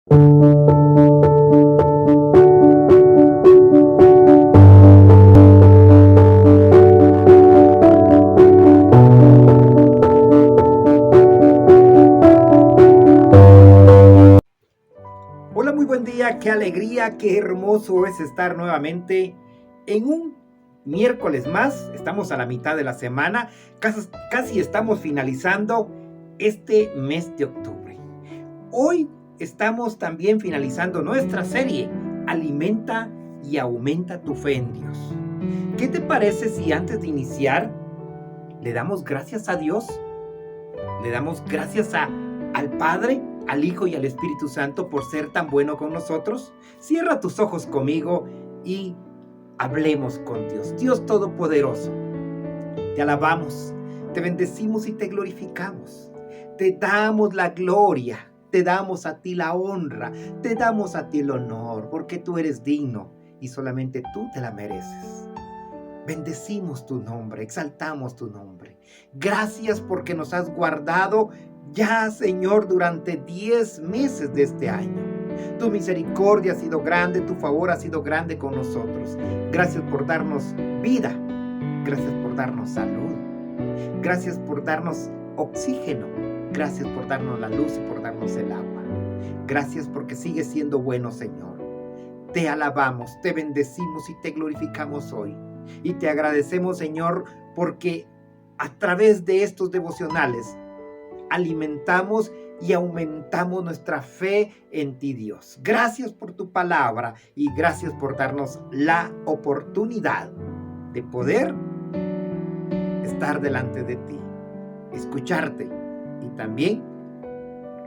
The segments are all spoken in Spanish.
Hola, muy buen día, qué alegría, qué hermoso es estar nuevamente en un miércoles más. Estamos a la mitad de la semana, casi estamos finalizando este mes de octubre. Hoy estamos también finalizando nuestra serie Alimenta y aumenta tu fe en Dios. ¿Qué te parece si antes de iniciar le damos gracias a Dios? Le damos gracias al Padre, al Hijo y al Espíritu Santo por ser tan bueno con nosotros. Cierra tus ojos conmigo y hablemos con Dios. Dios Todopoderoso, te alabamos, te bendecimos y te glorificamos. Te damos la gloria, te damos a ti la honra, te damos a ti el honor, porque tú eres digno y solamente tú te la mereces. Bendecimos tu nombre, exaltamos tu nombre. Gracias porque nos has guardado ya, Señor, durante 10 meses de este año. Tu misericordia ha sido grande, tu favor ha sido grande con nosotros. Gracias por darnos vida, gracias por darnos salud, gracias por darnos oxígeno, gracias por darnos la luz y por darnos el agua. Gracias porque sigues siendo bueno, Señor. Te alabamos, te bendecimos y te glorificamos hoy. Y te agradecemos, Señor, porque a través de estos devocionales alimentamos y aumentamos nuestra fe en ti, Dios. Gracias por tu palabra y gracias por darnos la oportunidad de poder estar delante de ti, escucharte y también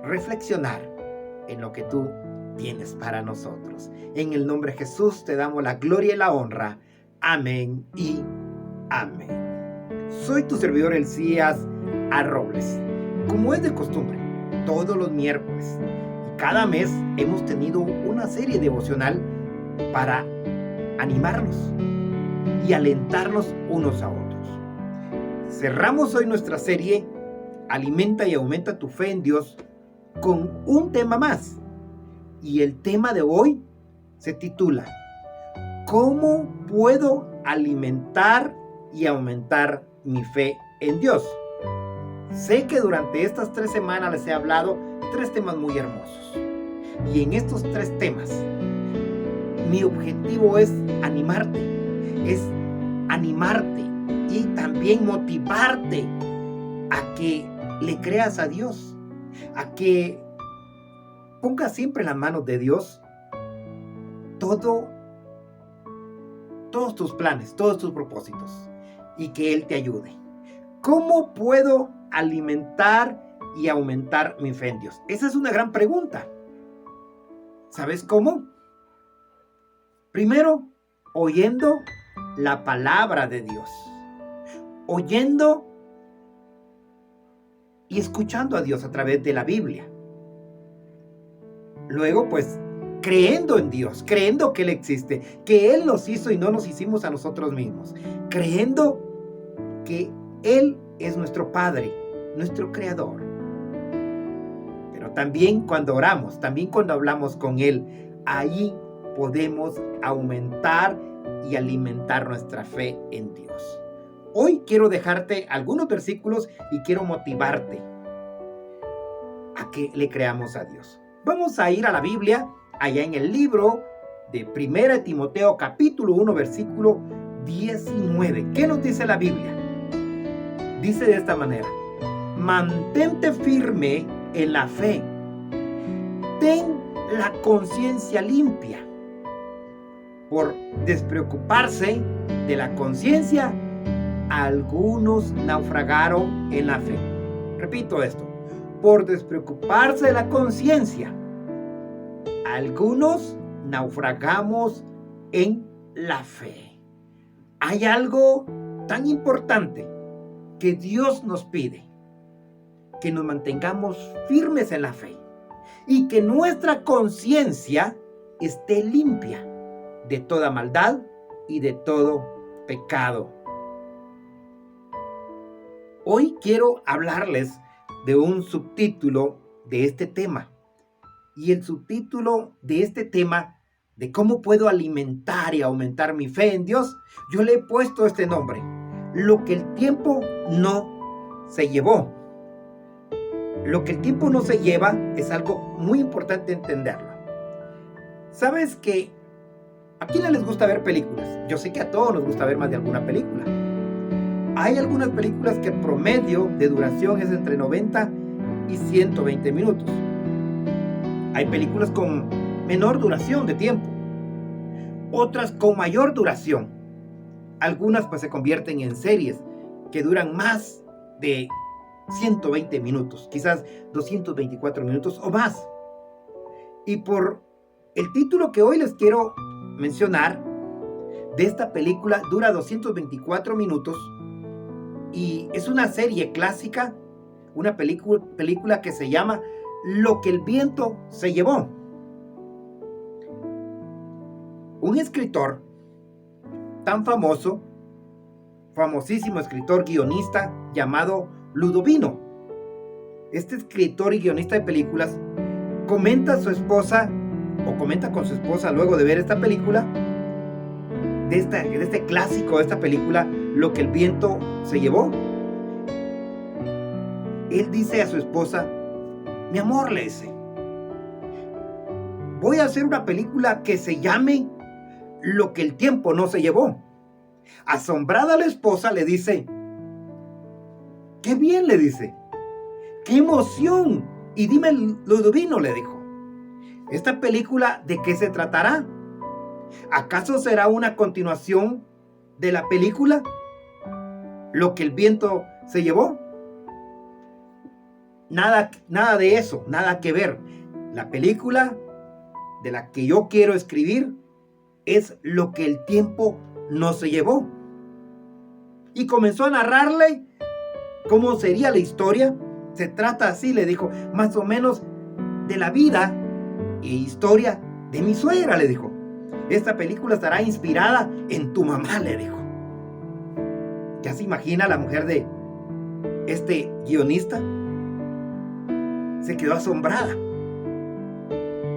reflexionar en lo que tú tienes para nosotros. En el nombre de Jesús te damos la gloria y la honra. Amén y amén. Soy tu servidor Elías A. Robles. Como es de costumbre, todos los miércoles y cada mes hemos tenido una serie devocional para animarnos y alentarnos unos a otros. Cerramos hoy nuestra serie Alimenta y aumenta tu fe en Dios con un tema más. Y el tema de hoy se titula ¿Cómo puedo alimentar y aumentar mi fe en Dios? Sé que durante estas 3 semanas les he hablado 3 temas muy hermosos. Y en estos 3 temas, mi objetivo es animarte y también motivarte a que le creas a Dios, a que pongas siempre en las manos de Dios todos tus planes, todos tus propósitos y que Él te ayude. ¿Cómo puedo alimentar y aumentar mi fe en Dios? Esa es una gran pregunta. ¿Sabes cómo? Primero, oyendo la palabra de Dios. Oyendo y escuchando a Dios a través de la Biblia. Luego, pues, creyendo en Dios, creyendo que Él existe, que Él nos hizo y no nos hicimos a nosotros mismos, creyendo que Él es nuestro Padre, nuestro Creador. Pero también cuando oramos, también cuando hablamos con Él, ahí podemos aumentar y alimentar nuestra fe en Dios. Hoy quiero dejarte algunos versículos y quiero motivarte a que le creamos a Dios. Vamos a ir a la Biblia, allá en el libro de 1 Timoteo capítulo 1 versículo 19. ¿Qué nos dice la Biblia? Dice de esta manera: mantente firme en la fe, ten la conciencia limpia. Por despreocuparse de la conciencia, algunos naufragaron en la fe. Repito esto: por despreocuparse de la conciencia, algunos naufragamos en la fe. Hay algo tan importante que Dios nos pide: que nos mantengamos firmes en la fe y que nuestra conciencia esté limpia de toda maldad y de todo pecado. Hoy quiero hablarles de un subtítulo de este tema: Y el subtítulo de este tema, de cómo puedo alimentar y aumentar mi fe en Dios, yo le he puesto este nombre: lo que el tiempo no se llevó. Lo que el tiempo no se lleva es algo muy importante entenderlo. ¿Sabes que a quién les gusta ver películas? Yo sé que a todos nos gusta ver más de alguna película. Hay algunas películas que el promedio de duración es entre 90 y 120 minutos. Hay películas con menor duración de tiempo, otras con mayor duración. Algunas pues se convierten en series que duran más de 120 minutos, quizás 224 minutos o más. Y por el título que hoy les quiero mencionar de esta película, dura 224 minutos y es una serie clásica, una película que se llama Lo que el viento se llevó. Un escritor tan famosísimo escritor guionista llamado Ludovino. Este escritor y guionista de películas comenta con su esposa luego de ver esta película, de este clásico, de esta película, Lo que el viento se llevó. Él dice a su esposa: mi amor, le dice, voy a hacer una película que se llame Lo que el tiempo no se llevó. Asombrada la esposa le dice: qué bien, le dice, qué emoción. Y dime, Ludovino, le dijo, ¿esta película de qué se tratará? ¿Acaso será una continuación de la película Lo que el viento se llevó? Nada de eso, nada que ver. La película de la que yo quiero escribir es Lo que el tiempo no se llevó. Y comenzó a narrarle cómo sería la historia. Se trata así, le dijo, más o menos de la vida e historia de mi suegra, le dijo. Esta película estará inspirada en tu mamá, le dijo. ¿Ya se imagina la mujer de este guionista? Se quedó asombrada.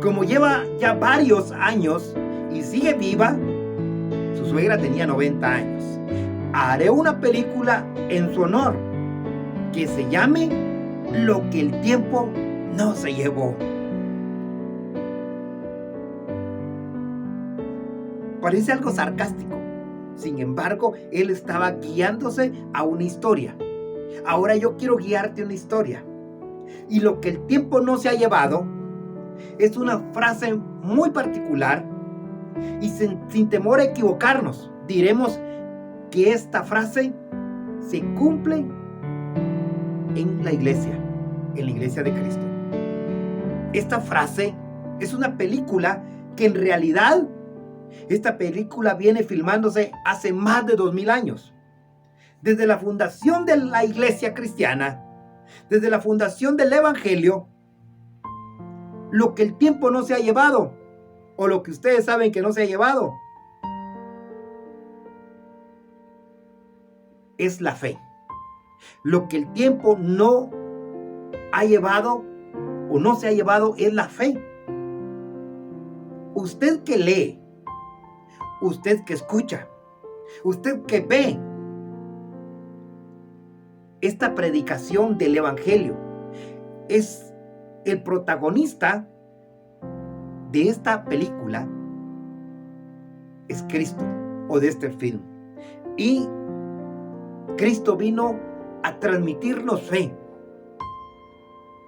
Como lleva ya varios años y sigue viva, su suegra tenía 90 años. Haré una película en su honor que se llame Lo que el tiempo no se llevó. Parece algo sarcástico. Sin embargo, él estaba guiándose a una historia. Ahora yo quiero guiarte a una historia. Y lo que el tiempo no se ha llevado es una frase muy particular y sin temor a equivocarnos, diremos que esta frase se cumple en la iglesia de Cristo. Esta frase es una película que en realidad, esta película viene filmándose hace más de 2000 años. Desde la fundación de la iglesia cristiana, desde la fundación del evangelio, lo que el tiempo no se ha llevado, o lo que ustedes saben que no se ha llevado, es la fe. Lo que el tiempo no ha llevado o no se ha llevado es la fe. Usted que lee, usted que escucha, usted que ve esta predicación del evangelio, es el protagonista de esta película, es Cristo, o de este film. Y Cristo vino a transmitirnos fe.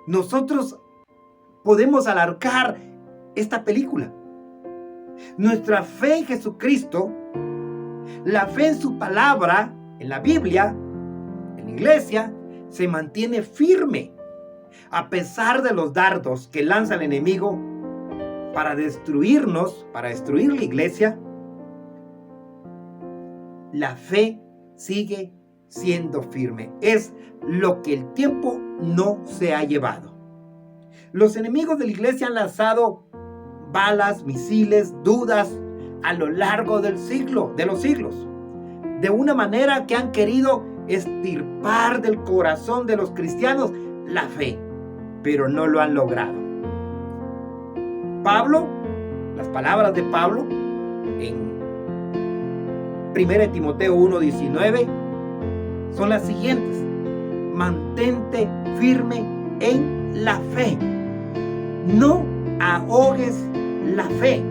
Nosotros podemos alargar esta película. Nuestra fe en Jesucristo, la fe en su palabra, en la Biblia, en la iglesia, se mantiene firme a pesar de los dardos que lanza el enemigo para destruirnos, para destruir la iglesia. La fe sigue siendo firme. Es lo que el tiempo no se ha llevado. Los enemigos de la iglesia han lanzado balas, misiles, dudas a lo largo de los siglos, de una manera que han querido extirpar del corazón de los cristianos la fe, pero no lo han logrado. Pablo, las palabras de Pablo en 1 Timoteo 1:19 son las siguientes: mantente firme en la fe, no ahogues la fe,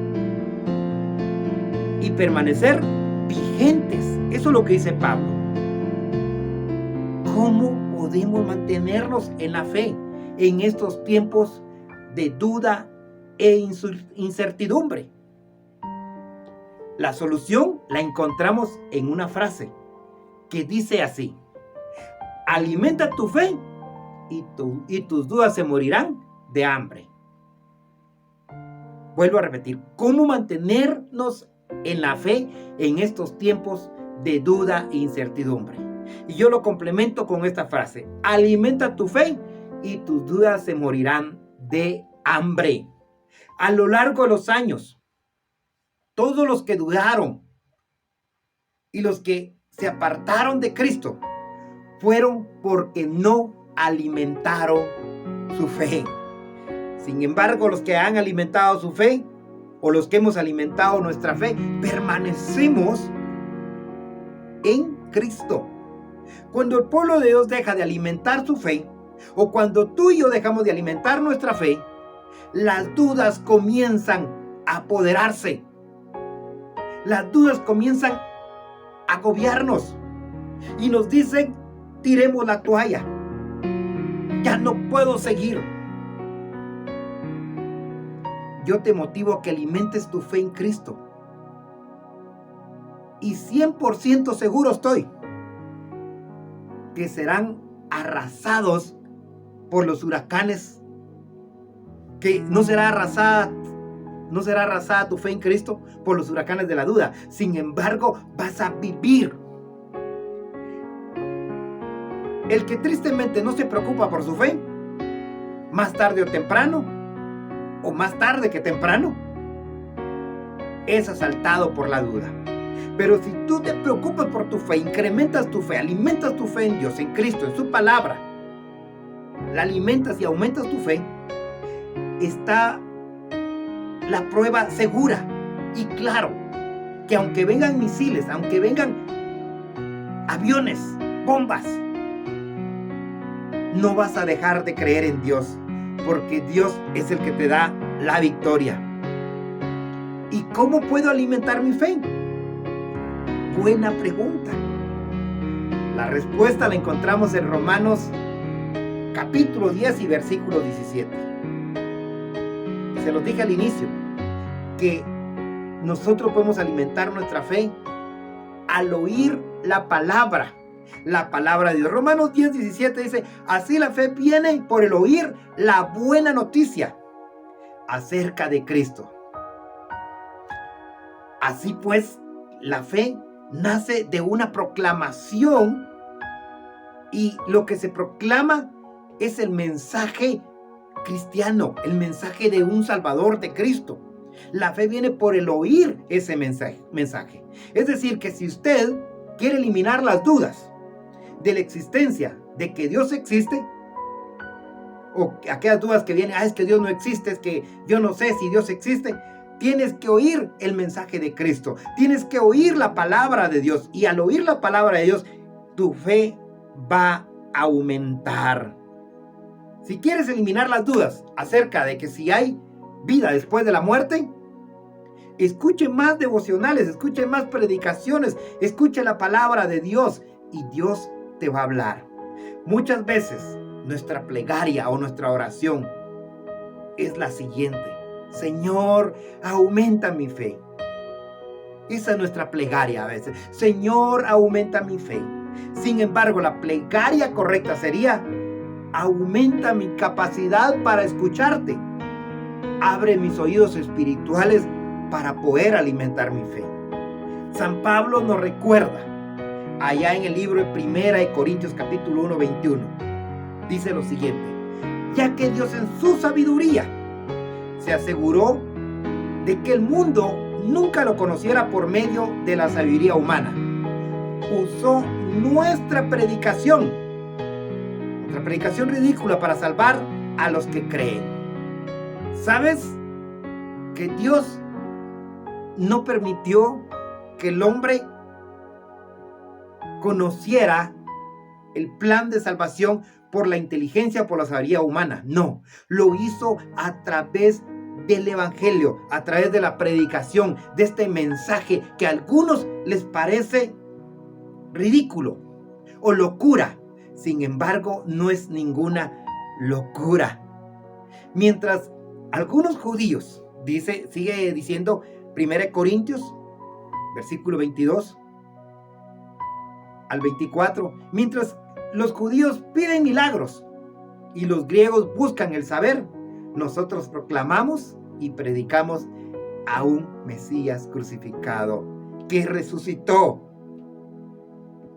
y permanecer vigentes. Eso es lo que dice Pablo. ¿Cómo podemos mantenernos en la fe en estos tiempos de duda e incertidumbre? La solución la encontramos en una frase que dice así: alimenta tu fe y tus dudas se morirán de hambre. Vuelvo a repetir, ¿cómo mantenernos en la fe en estos tiempos de duda e incertidumbre? Y yo lo complemento con esta frase: alimenta tu fe y tus dudas se morirán de hambre. A lo largo de los años, todos los que dudaron y los que se apartaron de Cristo fueron porque no alimentaron su fe. Sin embargo, los que han alimentado su fe, o los que hemos alimentado nuestra fe, permanecemos en Cristo. Cuando el pueblo de Dios deja de alimentar su fe, o cuando tú y yo dejamos de alimentar nuestra fe, las dudas comienzan a apoderarse. Las dudas comienzan a agobiarnos y nos dicen: tiremos la toalla, ya no puedo seguir. Yo te motivo a que alimentes tu fe en Cristo. Y 100% seguro estoy que serán arrasados por los huracanes. Que no será arrasada tu fe en Cristo por los huracanes de la duda. Sin embargo, vas a vivir. El que tristemente no se preocupa por su fe, más tarde o temprano, o más tarde que temprano, es asaltado por la duda. Pero si tú te preocupas por tu fe, incrementas tu fe, alimentas tu fe en Dios, en Cristo, en su palabra, la alimentas y aumentas tu fe, está la prueba segura. Y claro, que aunque vengan misiles, aunque vengan aviones, bombas, no vas a dejar de creer en Dios, porque Dios es el que te da la victoria. ¿Y cómo puedo alimentar mi fe? Buena pregunta. La respuesta la encontramos en Romanos capítulo 10 y versículo 17. Se los dije al inicio, que nosotros podemos alimentar nuestra fe al oír la palabra de Dios. Romanos 10, 17 dice: así la fe viene por el oír la buena noticia acerca de Cristo. Así pues, la fe nace de una proclamación, y lo que se proclama es el mensaje cristiano, el mensaje de un Salvador, de Cristo. La fe viene por el oír ese mensaje. Es decir, que si usted quiere eliminar las dudas de la existencia, de que Dios existe, o aquellas dudas que vienen: es que Dios no existe, es que yo no sé si Dios existe, tienes que oír el mensaje de Cristo, tienes que oír la palabra de Dios, y al oír la palabra de Dios, tu fe va a aumentar. Si quieres eliminar las dudas acerca de que si hay vida después de la muerte, escuche más devocionales, escuche más predicaciones, escuche la palabra de Dios, y Dios te va a hablar. Muchas veces nuestra plegaria o nuestra oración es la siguiente: Señor, aumenta mi fe. Esa es nuestra plegaria a veces: Señor, aumenta mi fe. Sin embargo, la plegaria correcta sería: aumenta mi capacidad para escucharte. Abre mis oídos espirituales para poder alimentar mi fe. San Pablo nos recuerda allá en el libro de 1 Corintios capítulo 1, 21. Dice lo siguiente: ya que Dios en su sabiduría se aseguró de que el mundo nunca lo conociera por medio de la sabiduría humana, usó nuestra predicación ridícula para salvar a los que creen. ¿Sabes? que Dios no permitió que el hombre conociera el plan de salvación por la inteligencia, por la sabiduría humana. No, lo hizo a través del evangelio, a través de la predicación, de este mensaje que a algunos les parece ridículo o locura. Sin embargo, no es ninguna locura. Mientras algunos judíos, sigue diciendo 1 Corintios, versículo 22 al 24, mientras los judíos piden milagros y los griegos buscan el saber, nosotros proclamamos y predicamos a un Mesías crucificado que resucitó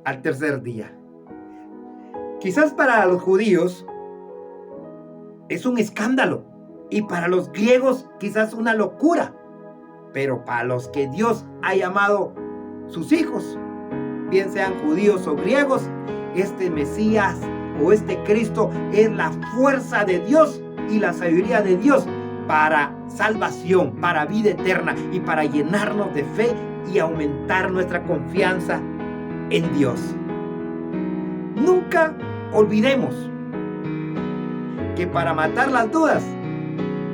al tercer día. Quizás para los judíos es un escándalo y para los griegos quizás una locura, pero para los que Dios ha llamado sus hijos, bien sean judíos o griegos, este Mesías o este Cristo es la fuerza de Dios y la sabiduría de Dios para salvación, para vida eterna y para llenarnos de fe y aumentar nuestra confianza en Dios. Nunca olvidemos que para matar las dudas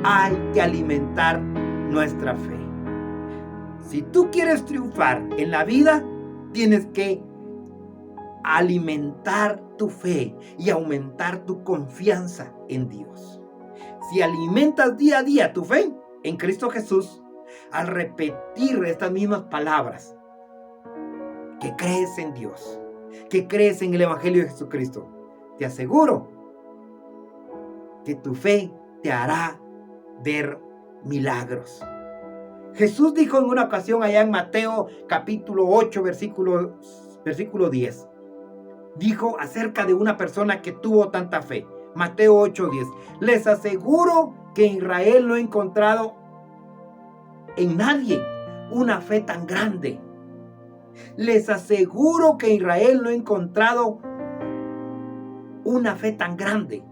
hay que alimentar nuestra fe. Si tú quieres triunfar en la vida, tienes que alimentar tu fe y aumentar tu confianza en Dios. Si alimentas día a día tu fe en Cristo Jesús, al repetir estas mismas palabras, que crees en Dios, que crees en el Evangelio de Jesucristo, te aseguro que tu fe te hará ver milagros. Jesús dijo en una ocasión allá en Mateo capítulo 8, versículo 10. Dijo acerca de una persona que tuvo tanta fe. Mateo 8:10. Les aseguro que en Israel no he encontrado en nadie una fe tan grande. Les aseguro que en Israel no he encontrado una fe tan grande.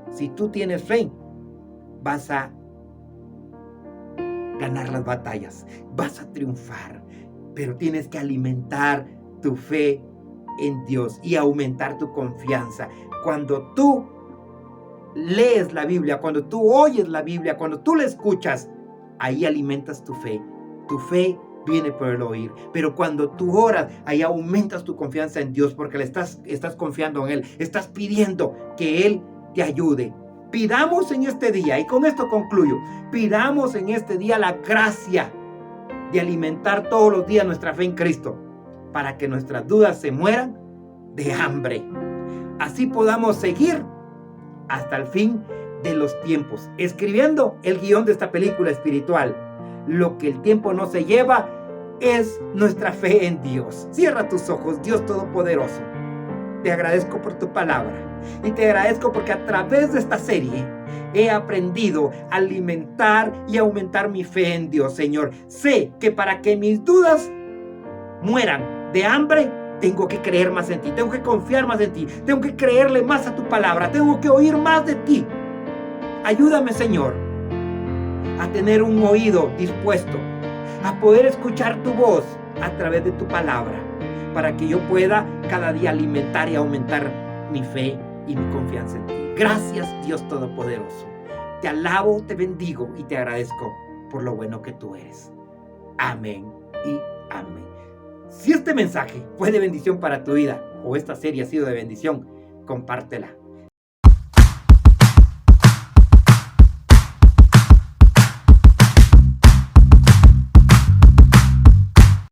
Si tú tienes fe, vas a ganar las batallas, vas a triunfar, pero tienes que alimentar tu fe en Dios y aumentar tu confianza. Cuando tú lees la Biblia, cuando tú oyes la Biblia, cuando tú la escuchas, ahí alimentas tu fe. Tu fe viene por el oír, pero cuando tú oras, ahí aumentas tu confianza en Dios porque estás confiando en Él, estás pidiendo que Él te ayude. Pidamos en este día, y con esto concluyo, pidamos en este día la gracia de alimentar todos los días nuestra fe en Cristo, para que nuestras dudas se mueran de hambre. Así podamos seguir hasta el fin de los tiempos, escribiendo el guión de esta película espiritual. Lo que el tiempo no se lleva es nuestra fe en Dios. Cierra tus ojos, Dios Todopoderoso. Te agradezco por tu palabra y te agradezco porque a través de esta serie he aprendido a alimentar y aumentar mi fe en Dios, Señor. Sé que para que mis dudas mueran de hambre, tengo que creer más en ti, tengo que confiar más en ti, tengo que creerle más a tu palabra, tengo que oír más de ti. Ayúdame, Señor, a tener un oído dispuesto, a poder escuchar tu voz a través de tu palabra, para que yo pueda cada día alimentar y aumentar mi fe y mi confianza en ti. Gracias, Dios Todopoderoso. Te alabo, te bendigo y te agradezco por lo bueno que tú eres. Amén y amén. Si este mensaje fue de bendición para tu vida o esta serie ha sido de bendición, compártela